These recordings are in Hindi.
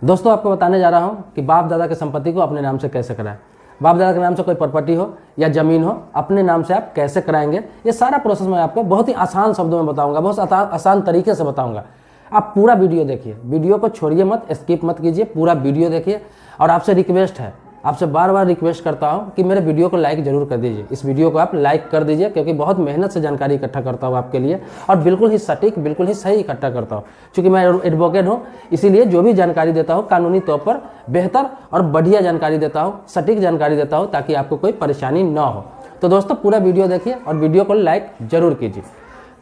दोस्तों आपको बताने जा रहा हूँ कि बाप दादा की संपत्ति को अपने नाम से कैसे कराएं। बाप दादा के नाम से कोई प्रॉपर्टी हो या ज़मीन हो, अपने नाम से आप कैसे कराएंगे, ये सारा प्रोसेस मैं आपको बहुत ही आसान शब्दों में बताऊंगा, बहुत आसान तरीके से बताऊंगा। आप पूरा वीडियो देखिए, वीडियो को छोड़िए मत, स्किप मत कीजिए, पूरा वीडियो देखिए। और आपसे रिक्वेस्ट है, आपसे बार बार रिक्वेस्ट करता हूं कि मेरे वीडियो को लाइक जरूर कर दीजिए। इस वीडियो को आप लाइक कर दीजिए, क्योंकि बहुत मेहनत से जानकारी इकट्ठा करता हूं आपके लिए, और बिल्कुल ही सटीक, बिल्कुल ही सही इकट्ठा करता हूं। क्योंकि मैं एडवोकेट हूं, इसीलिए जो भी जानकारी देता हूं कानूनी तौर पर बेहतर और बढ़िया जानकारी देता हूं, सटीक जानकारी देता हूं, ताकि आपको कोई परेशानी ना हो। तो दोस्तों पूरा वीडियो देखिए और वीडियो को लाइक जरूर कीजिए।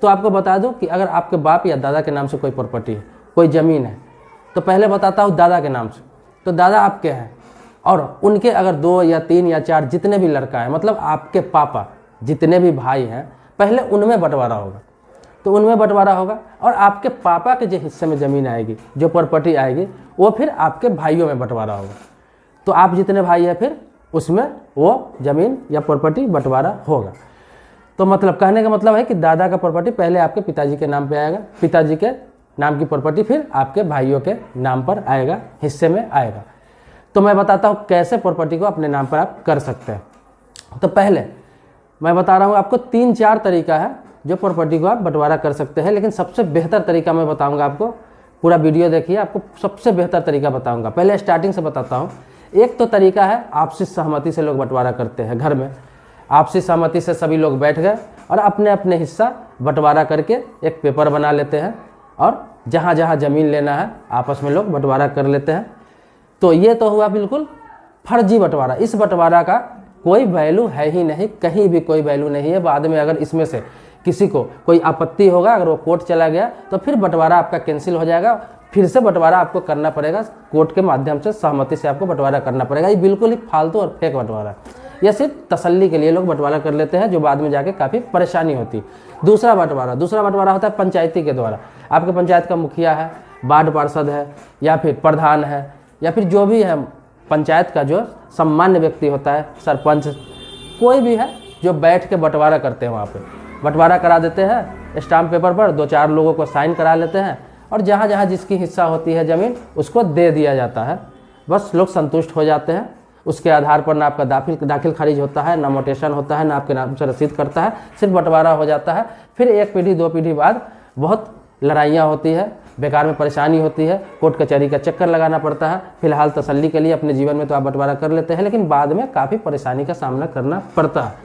तो आपको बता दूं कि अगर आपके बाप या दादा के नाम से कोई प्रॉपर्टी है, कोई ज़मीन है, तो पहले बताता हूँ दादा के नाम से। तो दादा आपके हैं और उनके अगर 2 या 3 या 4 जितने भी लड़का है, मतलब आपके पापा जितने भी भाई हैं, पहले उनमें बंटवारा होगा। तो उनमें बंटवारा होगा और आपके पापा के जो हिस्से में ज़मीन आएगी, जो प्रॉपर्टी आएगी, वो फिर आपके भाइयों में बंटवारा होगा। तो आप जितने भाई हैं फिर उसमें वो ज़मीन या प्रॉपर्टी बंटवारा होगा। तो मतलब कहने का मतलब है कि दादा का प्रॉपर्टी पहले आपके पिताजी के नाम पे आएगा, पिताजी के नाम की प्रॉपर्टी फिर आपके भाइयों के नाम पर आएगा, हिस्से में आएगा। तो मैं बताता हूँ कैसे प्रॉपर्टी को अपने नाम पर आप कर सकते हैं। तो पहले मैं बता रहा हूँ आपको 3-4 तरीका है जो प्रॉपर्टी को आप बंटवारा कर सकते हैं, लेकिन सबसे बेहतर तरीका मैं बताऊँगा आपको। पूरा वीडियो देखिए, आपको सबसे बेहतर तरीका बताऊँगा। पहले स्टार्टिंग से बताता हूँ। एक तो तरीका है आपसी सहमति से लोग बंटवारा करते हैं। घर में आपसी सहमति से सभी लोग बैठ गए और अपने अपने हिस्सा बंटवारा करके एक पेपर बना लेते हैं, और जहाँ जहाँ ज़मीन लेना है आपस में लोग बंटवारा कर लेते हैं। तो ये तो हुआ बिल्कुल फर्जी बंटवारा। इस बंटवारा का कोई वैल्यू है ही नहीं, कहीं भी कोई वैल्यू नहीं है। बाद में अगर इसमें से किसी को कोई आपत्ति होगा, अगर वो कोर्ट चला गया, तो फिर बंटवारा आपका कैंसिल हो जाएगा, फिर से बंटवारा आपको करना पड़ेगा। कोर्ट के माध्यम से सहमति से आपको बंटवारा करना पड़ेगा। ये बिल्कुल ही फालतू और फेक बंटवारा है। यह सिर्फ तसल्ली के लिए लोग बंटवारा कर लेते हैं, जो बाद में जाके काफ़ी परेशानी होती है। दूसरा बंटवारा होता है पंचायती के द्वारा। आपके पंचायत का मुखिया है, वार्ड पार्षद है, या फिर प्रधान है, या फिर जो भी है पंचायत का जो सम्मान्य व्यक्ति होता है, सरपंच, कोई भी है, जो बैठ के बंटवारा करते हैं। वहाँ पे बंटवारा करा देते हैं स्टाम्प पेपर पर, 2-4 लोगों को साइन करा लेते हैं, और जहाँ जहाँ जिसकी हिस्सा होती है ज़मीन उसको दे दिया जाता है। बस लोग संतुष्ट हो जाते हैं। उसके आधार पर ना आपका दाखिल खारिज होता है, ना मोटेशन होता है, ना आपके नाम से रसीद करता है, सिर्फ बंटवारा हो जाता है। फिर 1 पीढ़ी 2 पीढ़ी बाद बहुत लड़ाइयाँ होती है, बेकार में परेशानी होती है, कोर्ट कचहरी का चक्कर लगाना पड़ता है। फिलहाल तसल्ली के लिए अपने जीवन में तो आप बंटवारा कर लेते हैं, लेकिन बाद में काफ़ी परेशानी का सामना करना पड़ता है।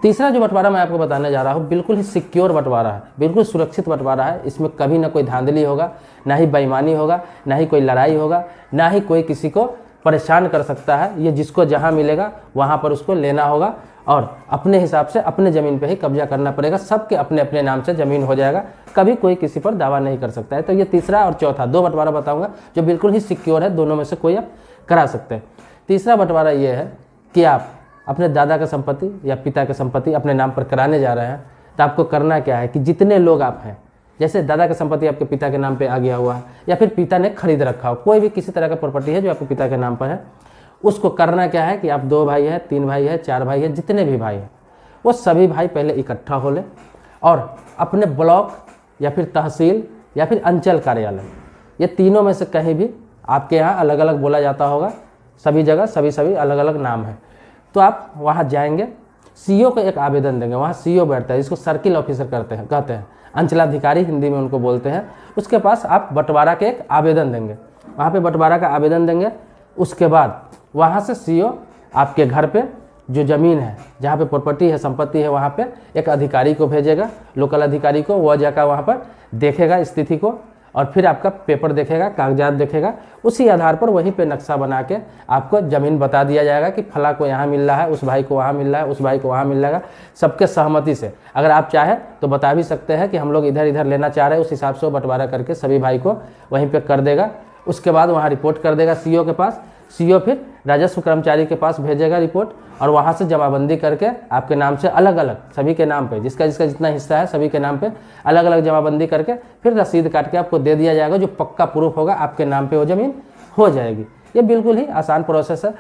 तीसरा जो बंटवारा मैं आपको बताने जा रहा हूँ, बिल्कुल ही सिक्योर बंटवारा है, बिल्कुल सुरक्षित बंटवारा है। इसमें कभी ना कोई धांधली होगा, ना ही बेईमानी होगा, ना ही कोई लड़ाई होगा, ना ही कोई किसी को परेशान कर सकता है। ये जिसको जहाँ मिलेगा वहाँ पर उसको लेना होगा, और अपने हिसाब से अपने ज़मीन पे ही कब्जा करना पड़ेगा। सबके अपने अपने नाम से ज़मीन हो जाएगा, कभी कोई किसी पर दावा नहीं कर सकता है। तो ये तीसरा और चौथा 2 बंटवारा बताऊंगा जो बिल्कुल ही सिक्योर है, दोनों में से कोई आप करा सकते हैं। तीसरा बंटवारा ये है कि आप अपने दादा का संपत्ति या पिता की संपत्ति अपने नाम पर कराने जा रहे हैं। तो आपको करना क्या है कि जितने लोग आप हैं, जैसे दादा की संपत्ति आपके पिता के नाम पे आ गया हुआ है, या फिर पिता ने खरीद रखा हो, कोई भी किसी तरह का प्रॉपर्टी है जो आपके पिता के नाम पर है, उसको करना क्या है कि आप 2 भाई हैं, 3 भाई हैं, 4 भाई हैं, जितने भी भाई हैं, वो सभी भाई पहले इकट्ठा हो लें, और अपने ब्लॉक या फिर तहसील या फिर अंचल कार्यालय, ये तीनों में से कहीं भी, आपके यहाँ अलग अलग बोला जाता होगा, सभी जगह सभी अलग अलग नाम है। तो आप वहाँ जाएंगे, सीओ को एक आवेदन देंगे। वहाँ सीओ बैठता है, इसको सर्किल ऑफिसर कहते हैं, अंचलाधिकारी हिंदी में उनको बोलते हैं। उसके पास आप बंटवारा के एक आवेदन देंगे, वहाँ पे बंटवारा का आवेदन देंगे। उसके बाद वहाँ से सीओ आपके घर पे जो ज़मीन है, जहाँ पे प्रॉपर्टी है, संपत्ति है, वहाँ पे एक अधिकारी को भेजेगा, लोकल अधिकारी को। वह जाकर वहाँ पर देखेगा स्थिति को, और फिर आपका पेपर देखेगा, कागजात देखेगा। उसी आधार पर वहीं पे नक्शा बना के आपको ज़मीन बता दिया जाएगा कि फला को यहाँ मिल रहा है, उस भाई को वहाँ मिल रहा है, उस भाई को वहाँ मिल जाएगा, सबके सहमति से। अगर आप चाहें तो बता भी सकते हैं कि हम लोग इधर इधर लेना चाह रहे हैं, उस हिसाब से वो बंटवारा करके सभी भाई को वहीं पर कर देगा। उसके बाद वहाँ रिपोर्ट कर देगा सीओ के पास। सीओ फिर राजस्व कर्मचारी के पास भेजेगा रिपोर्ट, और वहाँ से जमाबंदी करके आपके नाम से अलग अलग सभी के नाम पे, जिसका जितना हिस्सा है सभी के नाम पे अलग अलग जमाबंदी करके फिर रसीद काट के आपको दे दिया जाएगा, जो पक्का प्रूफ होगा आपके नाम पे वो ज़मीन हो जाएगी। ये बिल्कुल ही आसान प्रोसेस है।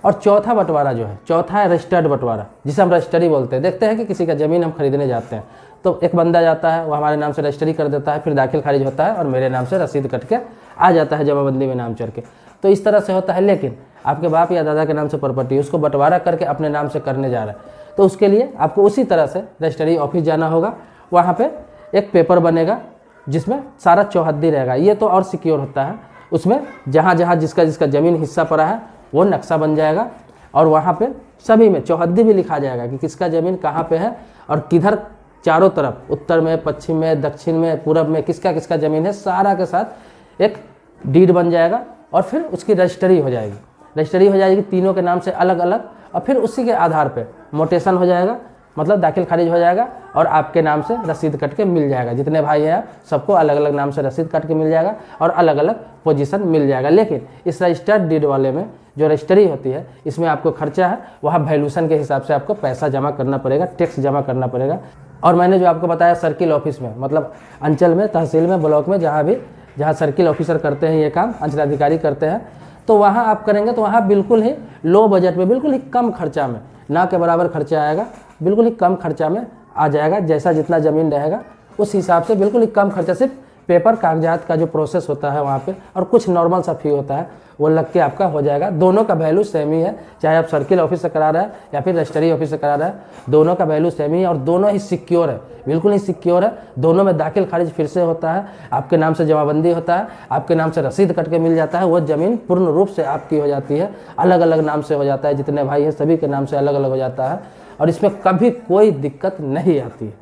और चौथा बंटवारा जो है, चौथा है रजिस्टर्ड बंटवारा, जिसे हम रजिस्टरी बोलते हैं। देखते हैं कि किसी का ज़मीन हम खरीदने जाते हैं, तो एक बंदा जाता है, वो हमारे नाम से रजिस्ट्री कर देता है, फिर दाखिल खारिज होता है और मेरे नाम से रसीद कट के आ जाता है जमाबंदी में नाम चढ़ के। तो इस तरह से होता है। लेकिन आपके बाप या दादा के नाम से प्रॉपर्टी उसको बंटवारा करके अपने नाम से करने जा रहा है, तो उसके लिए आपको उसी तरह से रजिस्ट्री ऑफिस जाना होगा। वहाँ पे एक पेपर बनेगा जिसमें सारा चौहद्दी रहेगा। ये तो और सिक्योर होता है, उसमें जहाँ जहाँ जिसका जिसका ज़मीन हिस्सा पड़ा है वो नक्शा बन जाएगा और वहाँ पे सभी में चौहद्दी भी लिखा जाएगा कि किसका ज़मीन कहाँ पे है और किधर चारों तरफ, उत्तर में, पश्चिम में, दक्षिण में, पूरब में किसका किसका ज़मीन है, सारा के साथ एक डीड बन जाएगा और फिर उसकी रजिस्ट्री हो जाएगी। रजिस्ट्री हो जाएगी तीनों के नाम से अलग अलग, और फिर उसी के आधार पे मोटेशन हो जाएगा, मतलब दाखिल खारिज हो जाएगा और आपके नाम से रसीद कट के मिल जाएगा। जितने भाई हैं आप सबको अलग अलग नाम से रसीद कट के मिल जाएगा और अलग अलग पोजीशन मिल जाएगा। लेकिन इस रजिस्टर्ड डीड वाले में जो रजिस्ट्री होती है, इसमें आपको खर्चा है, वहाँ वैल्यूशन के हिसाब से आपको पैसा जमा करना पड़ेगा, टैक्स जमा करना पड़ेगा। और मैंने जो आपको बताया सर्किल ऑफिस में, मतलब अंचल में, तहसील में, ब्लॉक में, जहाँ सर्किल ऑफिसर करते हैं ये काम, अंचलाधिकारी करते हैं, तो वहाँ आप करेंगे तो वहाँ बिल्कुल ही लो बजट में, बिल्कुल ही कम खर्चा में, ना के बराबर खर्चा आएगा, बिल्कुल ही कम खर्चा में आ जाएगा। जैसा जितना ज़मीन रहेगा उस हिसाब से बिल्कुल ही कम खर्चा, सिर्फ पेपर कागजात का जो प्रोसेस होता है वहाँ पे और कुछ नॉर्मल सा फी होता है वो लग के आपका हो जाएगा। दोनों का वैल्यू सेम ही है, चाहे आप सर्किल ऑफिस से करा रहे हैं या फिर रजिस्ट्री ऑफिस से करा रहे हैं, दोनों का वैल्यू सेम ही है और दोनों ही सिक्योर है, बिल्कुल ही सिक्योर है। दोनों में दाखिल खारिज फिर से होता है, आपके नाम से जमाबंदी होता है, आपके नाम से रसीद कट के मिल जाता है, वो ज़मीन पूर्ण रूप से आपकी हो जाती है। अलग अलग नाम से हो जाता है, जितने भाई हैं सभी के नाम से अलग अलग हो जाता है और इसमें कभी कोई दिक्कत नहीं आती।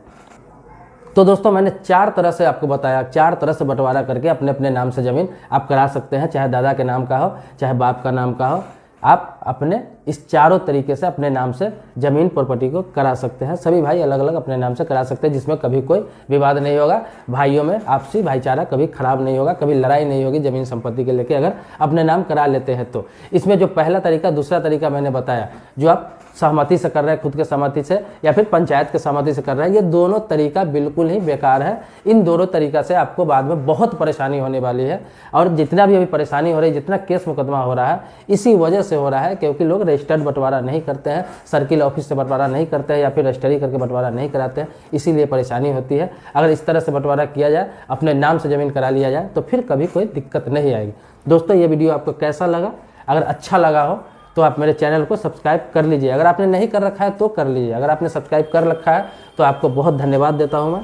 तो दोस्तों मैंने 4 तरह से आपको बताया, 4 तरह से बंटवारा करके अपने अपने नाम से ज़मीन आप करा सकते हैं, चाहे दादा के नाम का हो, चाहे बाप का नाम का हो। आप अपने इस चारों तरीके से अपने नाम से ज़मीन प्रॉपर्टी को करा सकते हैं। सभी भाई अलग अलग अपने नाम से करा सकते हैं, जिसमें कभी कोई विवाद नहीं होगा, भाइयों में आपसी भाईचारा कभी खराब नहीं होगा, कभी लड़ाई नहीं होगी ज़मीन संपत्ति के लेके, अगर अपने नाम करा लेते हैं तो। इसमें जो पहला तरीका, दूसरा तरीका मैंने बताया, जो आप सहमति से कर रहे हैं, खुद के सहमति से या फिर पंचायत के सहमति से कर रहे हैं, ये दोनों तरीका बिल्कुल ही बेकार है। इन दोनों तरीका से आपको बाद में बहुत परेशानी होने वाली है और जितना भी अभी परेशानी हो रही है, जितना केस मुकदमा हो रहा है, इसी वजह से हो रहा है क्योंकि लोग रजिस्टर्ड बंटवारा नहीं करते हैं, सर्किल ऑफिस से बंटवारा नहीं करते हैं या फिर रजिस्ट्री करके बंटवारा नहीं कराते हैं, इसीलिए परेशानी होती है। अगर इस तरह से बंटवारा किया जाए, अपने नाम से ज़मीन करा लिया जाए, तो फिर कभी कोई दिक्कत नहीं आएगी। दोस्तों ये वीडियो आपको कैसा लगा? अगर अच्छा लगा हो तो आप मेरे चैनल को सब्सक्राइब कर लीजिए। अगर आपने नहीं कर रखा है तो कर लीजिए। अगर आपने सब्सक्राइब कर रखा है तो आपको बहुत धन्यवाद देता हूं मैं।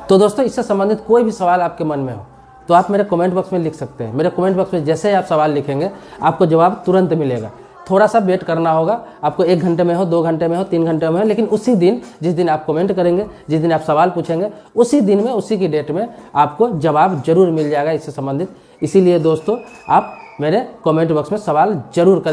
तो दोस्तों इससे संबंधित कोई भी सवाल आपके मन में हो तो आप मेरे कमेंट बॉक्स में लिख सकते हैं। मेरे कमेंट बॉक्स में जैसे ही आप सवाल लिखेंगे आपको जवाब तुरंत मिलेगा। थोड़ा सा वेट करना होगा आपको, 1 घंटे में हो, 2 घंटे में हो, 3 घंटे में हो, लेकिन उसी दिन जिस दिन आप कमेंट करेंगे, जिस दिन आप सवाल पूछेंगे, उसी दिन में, उसी की डेट में आपको जवाब जरूर मिल जाएगा इससे संबंधित। इसीलिए दोस्तों आप मेरे कमेंट बॉक्स में सवाल जरूर करें।